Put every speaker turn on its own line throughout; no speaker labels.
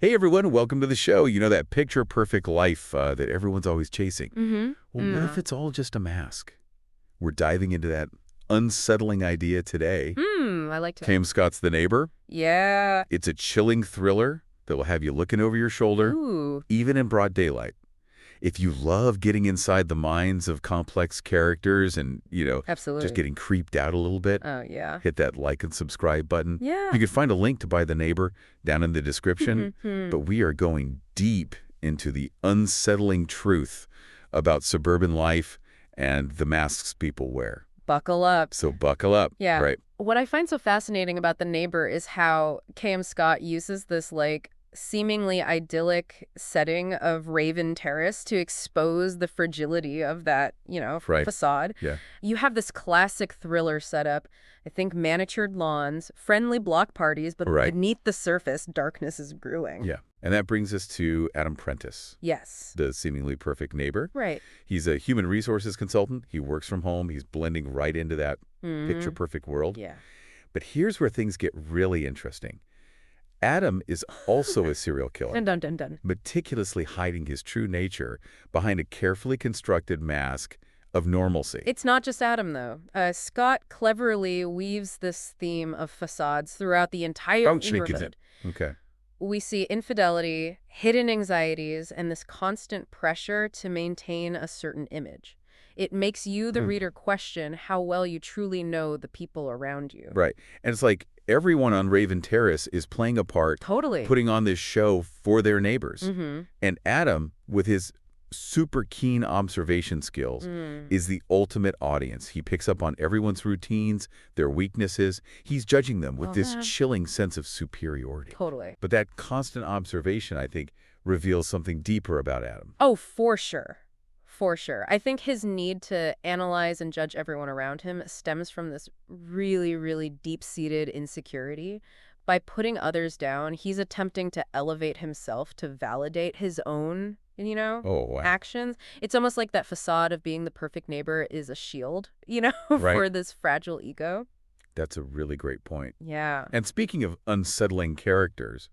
Hey everyone, welcome to the show. You know that picture-perfect life that everyone's always chasing. Well, what if it's all just a mask? We're diving into that unsettling idea today.
I like to.
Cam Scott's The Neighbor.
Yeah.
It's a chilling thriller that will have you looking over your shoulder,
Ooh.
even in broad daylight. If you love getting inside the minds of complex characters and,
Absolutely.
just getting creeped out a little bit,
Oh, yeah.
hit that like and subscribe button.
Yeah.
You can find a link to buy The Neighbor down in the description. But we are going deep into the unsettling truth about suburban life and the masks people wear.
Buckle up.
So buckle up.
Yeah.
Right.
What I find so fascinating about The Neighbor is how K.M. Scott uses this, seemingly idyllic setting of Raven Terrace to expose the fragility of that,
Right.
facade.
Yeah.
You have this classic thriller setup. I think manicured lawns, friendly block parties, but
Right.
beneath the surface, darkness is brewing.
Yeah. And that brings us to Adam Prentice,
Yes.
the seemingly perfect neighbor.
Right.
He's a human resources consultant. He works from home. He's blending right into that picture-perfect world.
Yeah.
But here's where things get really interesting. Adam is also a serial killer,
Dun, dun, dun, dun.
meticulously hiding his true nature behind a carefully constructed mask of normalcy.
It's not just Adam, though. Scott cleverly weaves this theme of facades throughout the entire neighborhood.
Okay.
We see infidelity, hidden anxieties, and this constant pressure to maintain a certain image. It makes you, the reader, question how well you truly know the people around you.
Right. And it's like everyone on Raven Terrace is playing a part,
Totally.
putting on this show for their neighbors.
Mm-hmm.
And Adam, with his super keen observation skills, is the ultimate audience. He picks up on everyone's routines, their weaknesses. He's judging them with this chilling sense of superiority.
Totally.
But that constant observation, I think, reveals something deeper about Adam.
Oh, for sure. For sure. I think his need to analyze and judge everyone around him stems from this really, really deep-seated insecurity. By putting others down, he's attempting to elevate himself to validate his own,
Oh, wow.
actions. It's almost like that facade of being the perfect neighbor is a shield,
Right.
for this fragile ego.
That's a really great point.
Yeah.
And speaking of unsettling characters,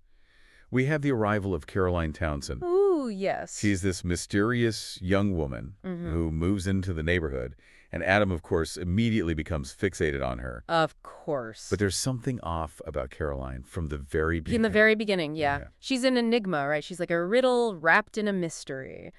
we have the arrival of Caroline Townsend.
Ooh, yes.
She's this mysterious young woman who moves into the neighborhood, and Adam, of course, immediately becomes fixated on her.
Of course.
But there's something off about Caroline from the very beginning.
In the very beginning, yeah.
Yeah.
She's an enigma, right? She's like a riddle wrapped in a mystery.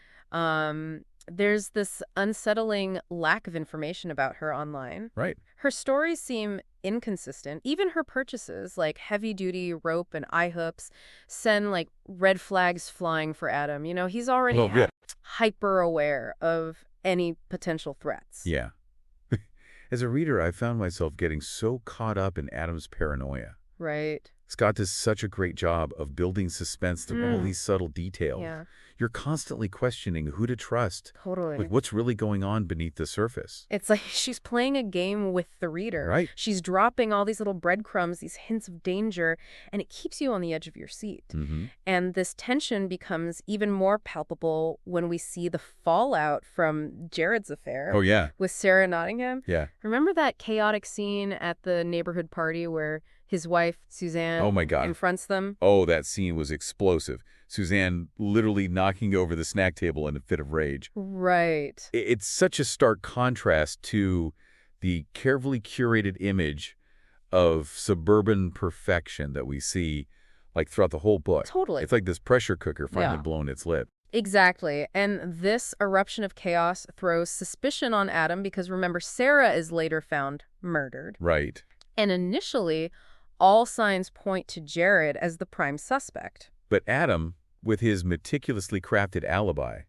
There's this unsettling lack of information about her online.
Right.
Her stories seem inconsistent. Even her purchases, like heavy-duty rope and eye hooks, send red flags flying for Adam. He's already hyper-aware of any potential threats.
Yeah. As a reader, I found myself getting so caught up in Adam's paranoia.
Right.
Scott does such a great job of building suspense through all these subtle details.
Yeah.
You're constantly questioning who to trust.
Totally.
Like, what's really going on beneath the surface?
It's like she's playing a game with the reader.
Right.
She's dropping all these little breadcrumbs, these hints of danger, and it keeps you on the edge of your seat. And this tension becomes even more palpable when we see the fallout from Jared's affair.
Oh, yeah.
With Sarah Nottingham.
Yeah.
Remember that chaotic scene at the neighborhood party where his wife, Suzanne,
Oh, my God.
confronts them?
Oh, that scene was explosive. Suzanne literally knocking over the snack table in a fit of rage.
Right.
It's such a stark contrast to the carefully curated image of suburban perfection that we see throughout the whole book.
Totally.
It's like this pressure cooker finally
Yeah.
blown its lid.
Exactly. And this eruption of chaos throws suspicion on Adam because, remember, Sarah is later found murdered.
Right.
And initially, all signs point to Jared as the prime suspect.
But Adam, with his meticulously crafted alibi,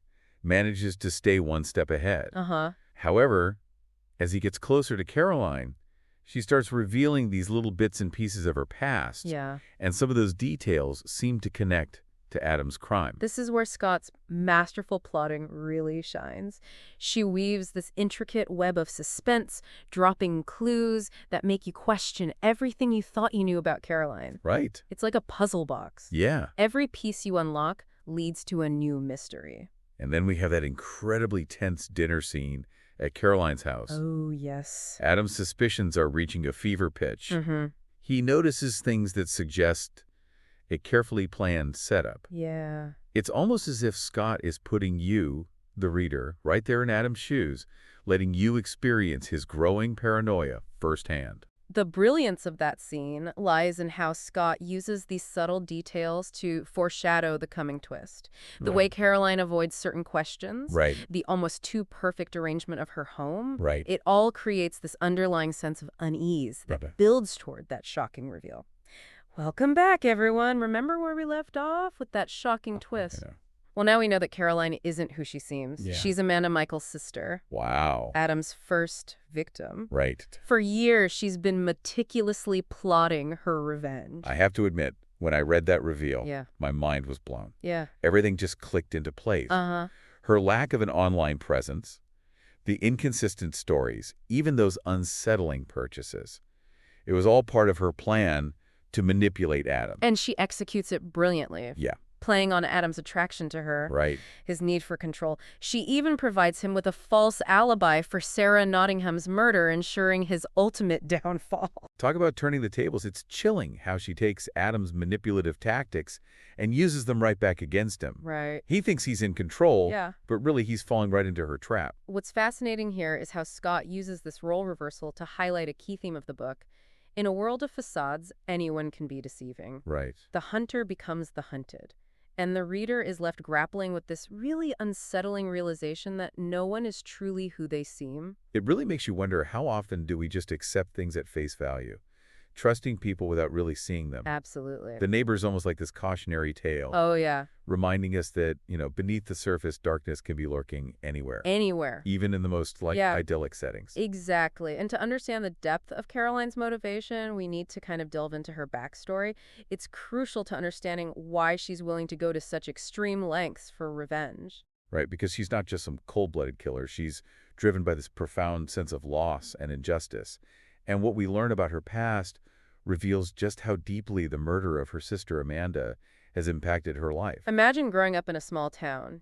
manages to stay one step ahead. However, as he gets closer to Caroline, she starts revealing these little bits and pieces of her past.
Yeah.
And some of those details seem to connect to Adam's crime.
This is where Scott's masterful plotting really shines. She weaves this intricate web of suspense, dropping clues that make you question everything you thought you knew about Caroline.
Right.
It's like a puzzle box.
Yeah.
Every piece you unlock leads to a new mystery.
And then we have that incredibly tense dinner scene at Caroline's house.
Oh, yes.
Adam's suspicions are reaching a fever pitch. He notices things that suggest a carefully planned setup.
Yeah.
It's almost as if Scott is putting you, the reader, right there in Adam's shoes, letting you experience his growing paranoia firsthand.
The brilliance of that scene lies in how Scott uses these subtle details to foreshadow the coming twist. The way Caroline avoids certain questions,
Right.
the almost too perfect arrangement of her home,
Right.
it all creates this underlying sense of unease that builds toward that shocking reveal. Welcome back, everyone. Remember where we left off with that shocking twist? Well, now we know that Caroline isn't who she seems.
Yeah.
She's Amanda Michael's sister.
Wow.
Adam's first victim.
Right.
For years, she's been meticulously plotting her revenge.
I have to admit, when I read that reveal,
Yeah.
my mind was blown.
Yeah.
Everything just clicked into place. Her lack of an online presence, the inconsistent stories, even those unsettling purchases. It was all part of her plan to manipulate Adam.
And she executes it brilliantly.
Yeah.
Playing on Adam's attraction to her.
Right.
His need for control. She even provides him with a false alibi for Sarah Nottingham's murder, ensuring his ultimate downfall.
Talk about turning the tables. It's chilling how she takes Adam's manipulative tactics and uses them right back against him.
Right.
He thinks he's in control,
Yeah.
but really he's falling right into her trap.
What's fascinating here is how Scott uses this role reversal to highlight a key theme of the book. In a world of facades, anyone can be deceiving.
Right.
The hunter becomes the hunted. And the reader is left grappling with this really unsettling realization that no one is truly who they seem.
It really makes you wonder, how often do we just accept things at face value, trusting people without really seeing them?
Absolutely.
The neighbor's almost like this cautionary tale.
Oh, yeah.
Reminding us that, beneath the surface, darkness can be lurking anywhere.
Anywhere.
Even in the most, idyllic settings.
Exactly. And to understand the depth of Caroline's motivation, we need to kind of delve into her backstory. It's crucial to understanding why she's willing to go to such extreme lengths for revenge.
Right, because she's not just some cold-blooded killer. She's driven by this profound sense of loss and injustice. And what we learn about her past reveals just how deeply the murder of her sister Amanda has impacted her life.
Imagine growing up in a small town,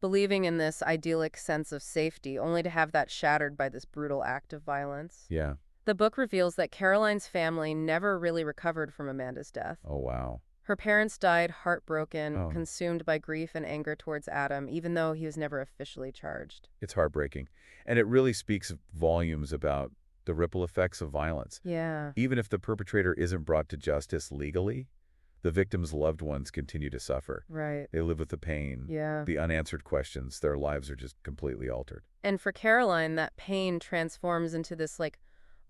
believing in this idyllic sense of safety, only to have that shattered by this brutal act of violence.
Yeah.
The book reveals that Caroline's family never really recovered from Amanda's death.
Oh, wow.
Her parents died heartbroken, consumed by grief and anger towards Adam, even though he was never officially charged.
It's heartbreaking. And it really speaks volumes about the ripple effects of violence.
Yeah.
Even if the perpetrator isn't brought to justice legally, the victim's loved ones continue to suffer.
Right.
They live with the pain, the unanswered questions. Their lives are just completely altered.
And for Caroline, that pain transforms into this,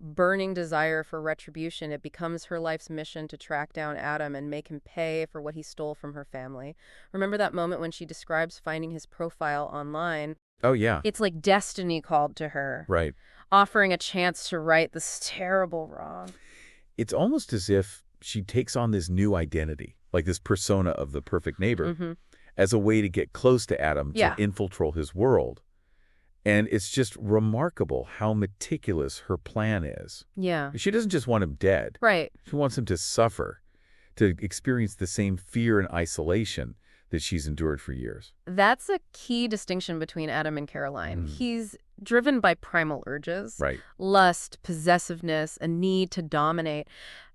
burning desire for retribution. It becomes her life's mission to track down Adam and make him pay for what he stole from her family. Remember that moment when she describes finding his profile online?
Oh, yeah.
It's like destiny called to her.
Right.
Offering a chance to right this terrible wrong.
It's almost as if she takes on this new identity, like this persona of the perfect neighbor, as a way to get close to Adam, to infiltrate his world. And it's just remarkable how meticulous her plan is.
Yeah.
She doesn't just want him dead.
Right.
She wants him to suffer, to experience the same fear and isolation that she's endured for years.
That's a key distinction between Adam and Caroline. He's driven by primal urges,
right?
Lust, possessiveness, a need to dominate.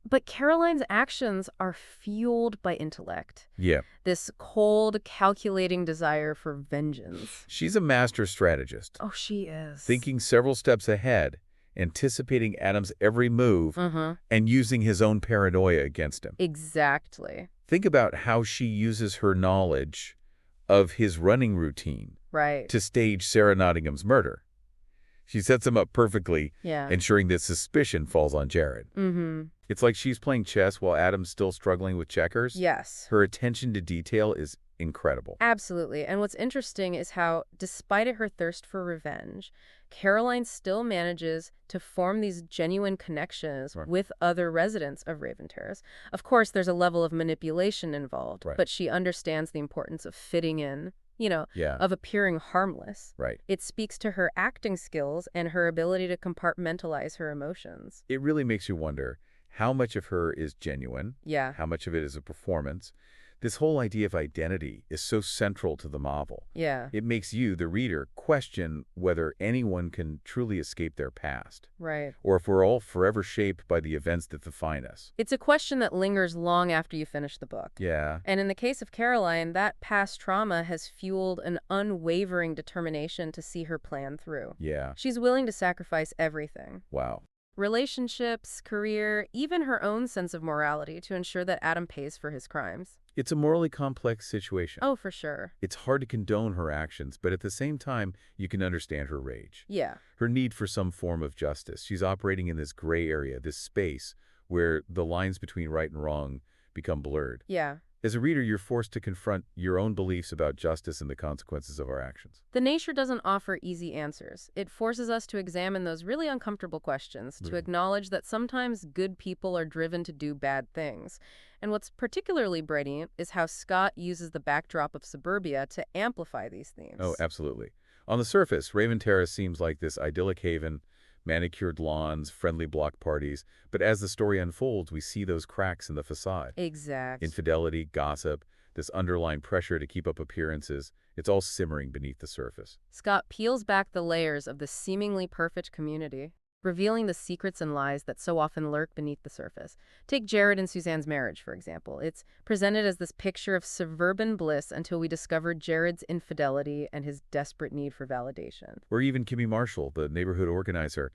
But Caroline's actions are fueled by intellect.
Yeah.
This cold, calculating desire for vengeance.
She's a master strategist.
Oh, she is.
Thinking several steps ahead, anticipating Adam's every move, and using his own paranoia against him.
Exactly.
Think about how she uses her knowledge of his running routine to stage Sarah Nottingham's murder. She sets him up perfectly, ensuring that suspicion falls on Jared. It's like she's playing chess while Adam's still struggling with checkers.
Yes.
Her attention to detail is incredible.
Absolutely. And what's interesting is how, despite her thirst for revenge, Caroline still manages to form these genuine connections with other residents of Raven Terrace. Of course, there's a level of manipulation involved, but she understands the importance of fitting in, of appearing harmless.
Right.
It speaks to her acting skills and her ability to compartmentalize her emotions.
It really makes you wonder how much of her is genuine, how much of it is a performance. This whole idea of identity is so central to the novel.
Yeah,
It makes you, the reader, question whether anyone can truly escape their past,
right.
or if we're all forever shaped by the events that define us.
It's a question that lingers long after you finish the book.
Yeah,
And in the case of Caroline, that past trauma has fueled an unwavering determination to see her plan through.
yeah,
She's willing to sacrifice everything.
wow.
Relationships, career, even her own sense of morality to ensure that Adam pays for his crimes.
It's a morally complex situation.
Oh, for sure.
It's hard to condone her actions, but at the same time, you can understand her rage.
Yeah.
Her need for some form of justice. She's operating in this gray area, this space where the lines between right and wrong become blurred.
Yeah.
As a reader, you're forced to confront your own beliefs about justice and the consequences of our actions.
The nature doesn't offer easy answers. It forces us to examine those really uncomfortable questions, to acknowledge that sometimes good people are driven to do bad things. And what's particularly brilliant is how Scott uses the backdrop of Suburbia to amplify these themes.
Oh, absolutely. On the surface, Raven Terrace seems like this idyllic haven, manicured lawns, friendly block parties, but as the story unfolds, we see those cracks in the facade.
Exact.
Infidelity, gossip, this underlying pressure to keep up appearances, it's all simmering beneath the surface.
Scott peels back the layers of this seemingly perfect community, revealing the secrets and lies that so often lurk beneath the surface. Take Jared and Suzanne's marriage, for example. It's presented as this picture of suburban bliss until we discover Jared's infidelity and his desperate need for validation.
Or even Kimmy Marshall, the neighborhood organizer,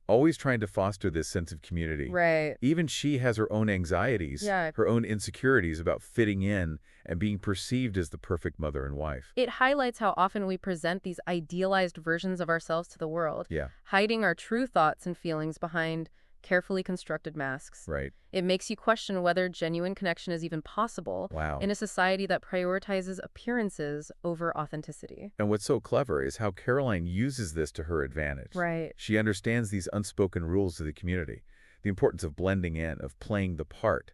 always trying to foster this sense of community.
Right.
Even she has her own anxieties,
Yeah.
her own insecurities about fitting in and being perceived as the perfect mother and wife.
It highlights how often we present these idealized versions of ourselves to the world,
Yeah,
hiding our true thoughts and feelings behind carefully constructed masks.
right.
It makes you question whether genuine connection is even possible
Wow.
in a society that prioritizes appearances over authenticity.
And what's so clever is how Caroline uses this to her advantage.
Right.
She understands these unspoken rules of the community, the importance of blending in, of playing the part.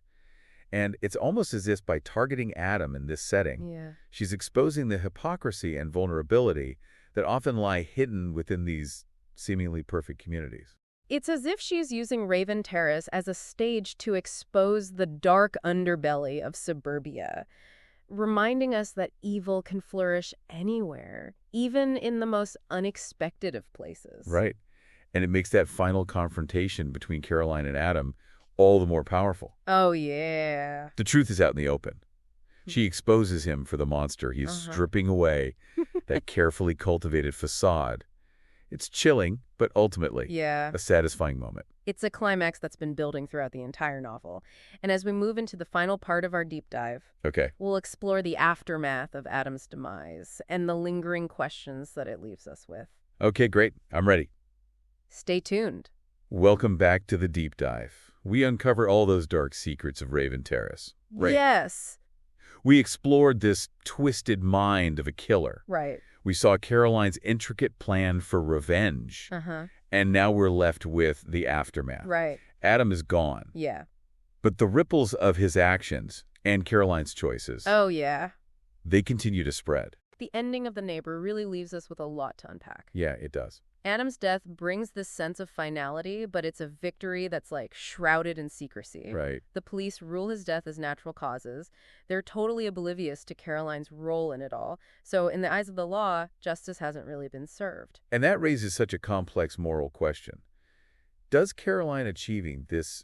And it's almost as if by targeting Adam in this setting,
Yeah.
she's exposing the hypocrisy and vulnerability that often lie hidden within these seemingly perfect communities.
It's as if she's using Raven Terrace as a stage to expose the dark underbelly of Suburbia, reminding us that evil can flourish anywhere, even in the most unexpected of places.
Right. And it makes that final confrontation between Caroline and Adam all the more powerful.
Oh, yeah.
The truth is out in the open. She exposes him for the monster he's stripping away, that carefully cultivated facade. It's chilling, but ultimately
Yeah.
a satisfying moment.
It's a climax that's been building throughout the entire novel. And as we move into the final part of our deep dive,
Okay.
we'll explore the aftermath of Adam's demise and the lingering questions that it leaves us with.
Okay, great. I'm ready.
Stay tuned.
Welcome back to the deep dive. We uncover all those dark secrets of Raven Terrace. Right.
Yes.
We explored this twisted mind of a killer.
Right.
We saw Caroline's intricate plan for revenge.
Uh-huh.
And now we're left with the aftermath.
Right.
Adam is gone.
Yeah.
But the ripples of his actions and Caroline's choices,
Oh, yeah.
they continue to spread.
The ending of The Neighbor really leaves us with a lot to unpack.
Yeah, it does.
Adam's death brings this sense of finality, but it's a victory that's like shrouded in secrecy.
Right.
The police rule his death as natural causes. They're totally oblivious to Caroline's role in it all. So in the eyes of the law, justice hasn't really been served.
And that raises such a complex moral question. Does Caroline achieving this,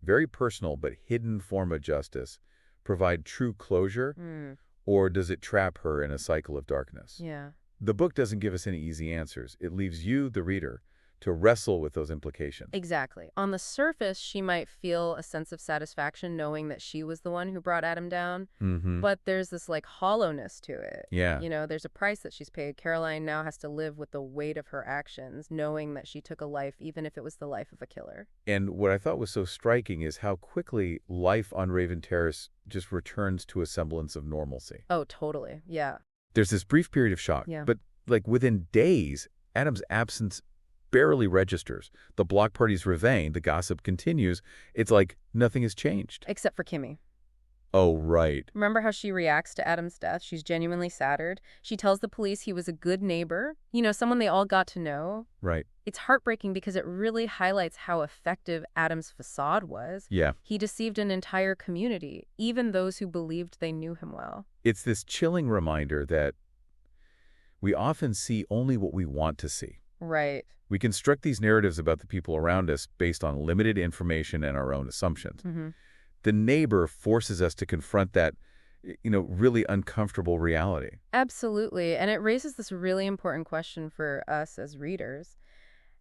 very personal but hidden form of justice provide true closure, or does it trap her in a cycle of darkness?
Yeah.
The book doesn't give us any easy answers. It leaves you, the reader, to wrestle with those implications.
Exactly. On the surface, she might feel a sense of satisfaction knowing that she was the one who brought Adam down, but there's this hollowness to it.
Yeah.
You know, there's a price that she's paid. Caroline now has to live with the weight of her actions, knowing that she took a life, even if it was the life of a killer.
And what I thought was so striking is how quickly life on Raven Terrace just returns to a semblance of normalcy.
Oh, totally. Yeah.
There's this brief period of shock,
Yeah.
but within days, Adam's absence barely registers. The block parties remain, the gossip continues. It's like nothing has changed.
Except for Kimmy.
Oh, right.
Remember how she reacts to Adam's death? She's genuinely saddened. She tells the police he was a good neighbor, someone they all got to know.
Right.
It's heartbreaking because it really highlights how effective Adam's facade was.
Yeah.
He deceived an entire community, even those who believed they knew him well.
It's this chilling reminder that we often see only what we want to see.
Right.
We construct these narratives about the people around us based on limited information and our own assumptions. The neighbor forces us to confront that, really uncomfortable reality.
Absolutely. And it raises this really important question for us as readers.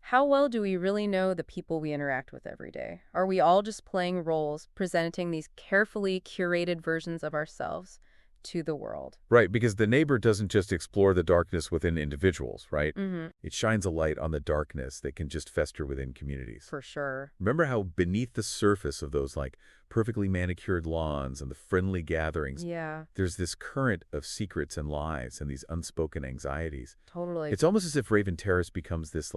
How well do we really know the people we interact with every day? Are we all just playing roles, presenting these carefully curated versions of ourselves to the world?
Right, because the neighbor doesn't just explore the darkness within individuals, right? It shines a light on the darkness that can just fester within communities.
For sure.
Remember how beneath the surface of those, perfectly manicured lawns and the friendly gatherings,
Yeah,
there's this current of secrets and lies and these unspoken anxieties.
totally.
It's almost as if Raven Terrace becomes this,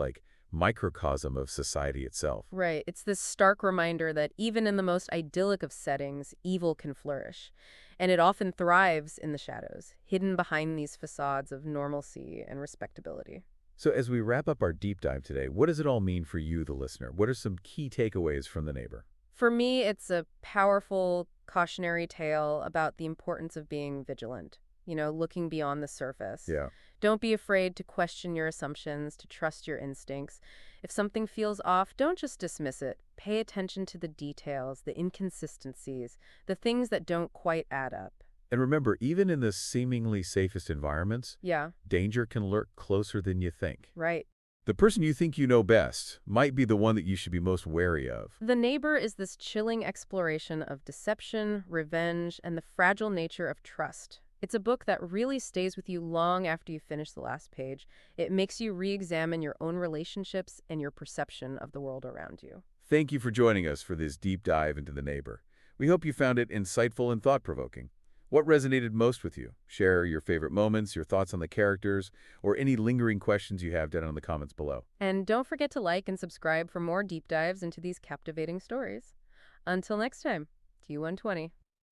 microcosm of society itself.
Right. It's this stark reminder that even in the most idyllic of settings, evil can flourish. And it often thrives in the shadows, hidden behind these facades of normalcy and respectability.
So as we wrap up our deep dive today, what does it all mean for you, the listener? What are some key takeaways from The Neighbor?
For me, it's a powerful cautionary tale about the importance of being vigilant, looking beyond the surface.
Yeah.
Don't be afraid to question your assumptions, to trust your instincts. If something feels off, don't just dismiss it. Pay attention to the details, the inconsistencies, the things that don't quite add up.
And remember, even in the seemingly safest environments,
Yeah,
danger can lurk closer than you think.
right.
The person you think you know best might be the one that you should be most wary of.
The Neighbor is this chilling exploration of deception, revenge, and the fragile nature of trust. It's a book that really stays with you long after you finish the last page. It makes you re-examine your own relationships and your perception of the world around you.
Thank you for joining us for this deep dive into The Neighbor. We hope you found it insightful and thought-provoking. What resonated most with you? Share your favorite moments, your thoughts on the characters, or any lingering questions you have down in the comments below.
And don't forget to like and subscribe for more deep dives into these captivating stories. Until next time, Q120.